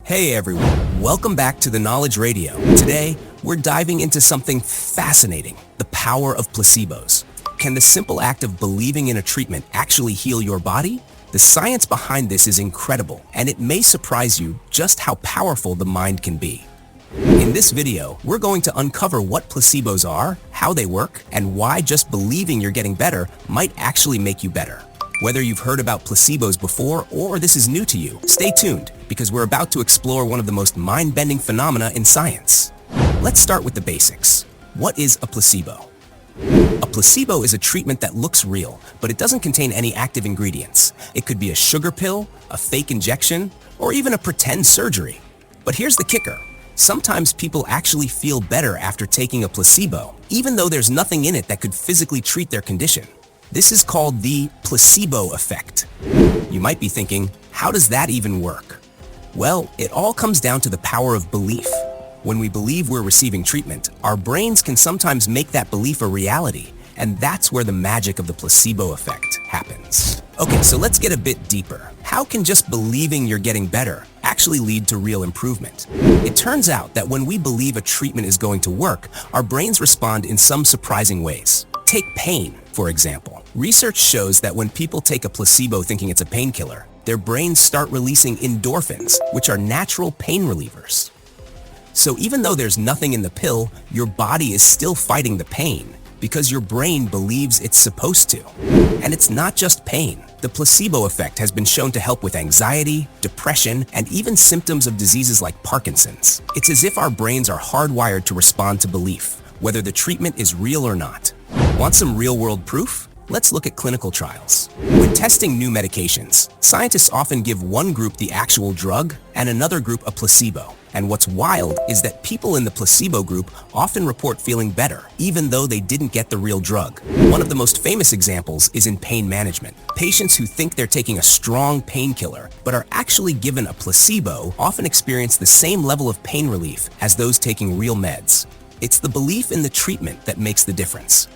Hey everyone, welcome back to the Knowledge Radio. Today, we're diving into something fascinating, the power of placebos. Can the simple act of believing in a treatment actually heal your body? The science behind this is incredible, and it may surprise you just how powerful the mind can be. In this video, we're going to uncover what placebos are, how they work, and why just believing you're getting better might actually make you better. Whether you've heard about placebos before or this is new to you, stay tuned because we're about to explore one of the most mind-bending phenomena in science. Let's start with the basics. What is a placebo? A placebo is a treatment that looks real, but it doesn't contain any active ingredients. It could be a sugar pill, a fake injection, or even a pretend surgery. But here's the kicker. Sometimes people actually feel better after taking a placebo, even though there's nothing in it that could physically treat their condition. This is called the placebo effect. You might be thinking, how does that even work? Well, it all comes down to the power of belief. When we believe we're receiving treatment, our brains can sometimes make that belief a reality, and that's where the magic of the placebo effect happens. Okay, so let's get a bit deeper. How can just believing you're getting better actually lead to real improvement? It turns out that when we believe a treatment is going to work, our brains respond in some surprising ways. Take pain, for example. Research shows that when people take a placebo thinking it's a painkiller, their brains start releasing endorphins, which are natural pain relievers. So even though there's nothing in the pill, your body is still fighting the pain because your brain believes it's supposed to. And it's not just pain. The placebo effect has been shown to help with anxiety, depression, and even symptoms of diseases like Parkinson's. It's as if our brains are hardwired to respond to belief, whether the treatment is real or not. Want some real-world proof? Let's look at clinical trials. When testing new medications, scientists often give one group the actual drug and another group a placebo. And what's wild is that people in the placebo group often report feeling better, even though they didn't get the real drug. One of the most famous examples is in pain management. Patients who think they're taking a strong painkiller, but are actually given a placebo, often experience the same level of pain relief as those taking real meds. It's the belief in the treatment that makes the difference.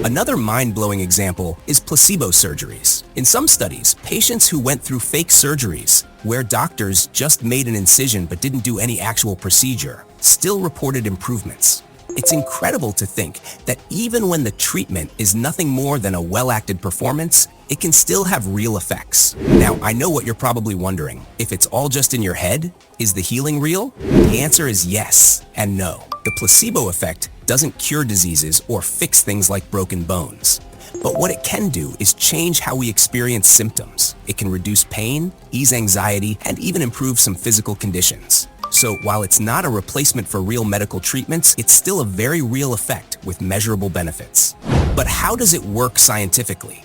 Another mind-blowing example is placebo surgeries. In some studies, patients who went through fake surgeries, where doctors just made an incision but didn't do any actual procedure, still reported improvements. It's incredible to think that even when the treatment is nothing more than a well-acted performance, it can still have real effects. Now, I know what you're probably wondering. If it's all just in your head, is the healing real? The answer is yes and no. The placebo effect doesn't cure diseases or fix things like broken bones. But what it can do is change how we experience symptoms. It can reduce pain, ease anxiety, and even improve some physical conditions. So while it's not a replacement for real medical treatments, it's still a very real effect with measurable benefits. But how does it work scientifically?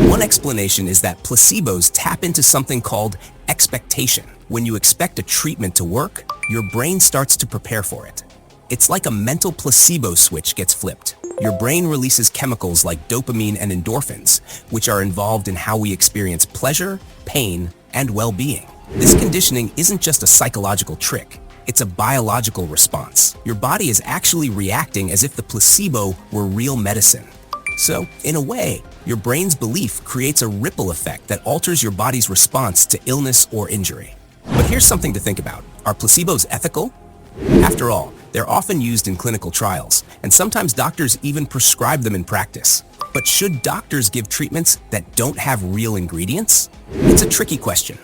One explanation is that placebos tap into something called expectation. When you expect a treatment to work, your brain starts to prepare for it. It's like a mental placebo switch gets flipped. Your brain releases chemicals like dopamine and endorphins, which are involved in how we experience pleasure, pain, and well-being. This conditioning isn't just a psychological trick. It's a biological response. Your body is actually reacting as if the placebo were real medicine. So, in a way, your brain's belief creates a ripple effect that alters your body's response to illness or injury. But here's something to think about. Are placebos ethical? After all, they're often used in clinical trials, and sometimes doctors even prescribe them in practice. But should doctors give treatments that don't have real ingredients? It's a tricky question.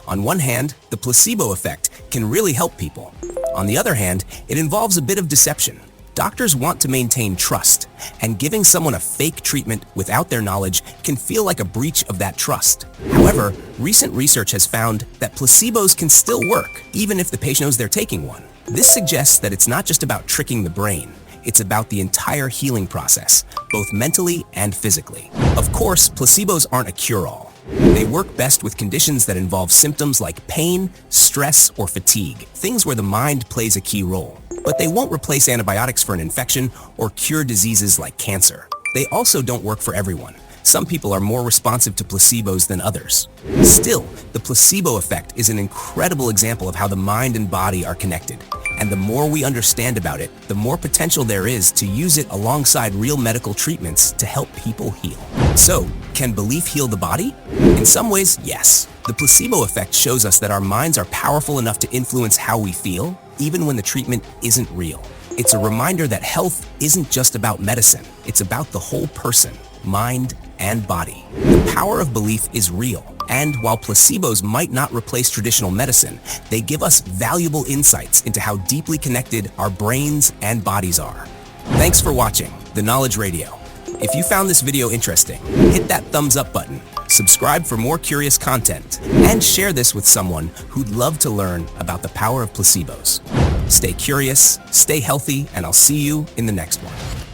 On one hand, the placebo effect can really help people. On the other hand, it involves a bit of deception. Doctors want to maintain trust, and giving someone a fake treatment without their knowledge can feel like a breach of that trust. However, recent research has found that placebos can still work, even if the patient knows they're taking one. This suggests that it's not just about tricking the brain. It's about the entire healing process, both mentally and physically. Of course, placebos aren't a cure-all. They work best with conditions that involve symptoms like pain, stress, or fatigue, things where the mind plays a key role. But they won't replace antibiotics for an infection or cure diseases like cancer. They also don't work for everyone. Some people are more responsive to placebos than others. Still, the placebo effect is an incredible example of how the mind and body are connected. And the more we understand about it, the more potential there is to use it alongside real medical treatments to help people heal. So, can belief heal the body? In some ways, yes. The placebo effect shows us that our minds are powerful enough to influence how we feel, even when the treatment isn't real. It's a reminder that health isn't just about medicine. It's about the whole person, mind and body. The power of belief is real. And while placebos might not replace traditional medicine, they give us valuable insights into how deeply connected our brains and bodies are. Thanks for watching The Knowledge Radio. If you found this video interesting, hit that thumbs up button, subscribe for more curious content, and share this with someone who'd love to learn about the power of placebos. Stay curious, stay healthy, and I'll see you in the next one.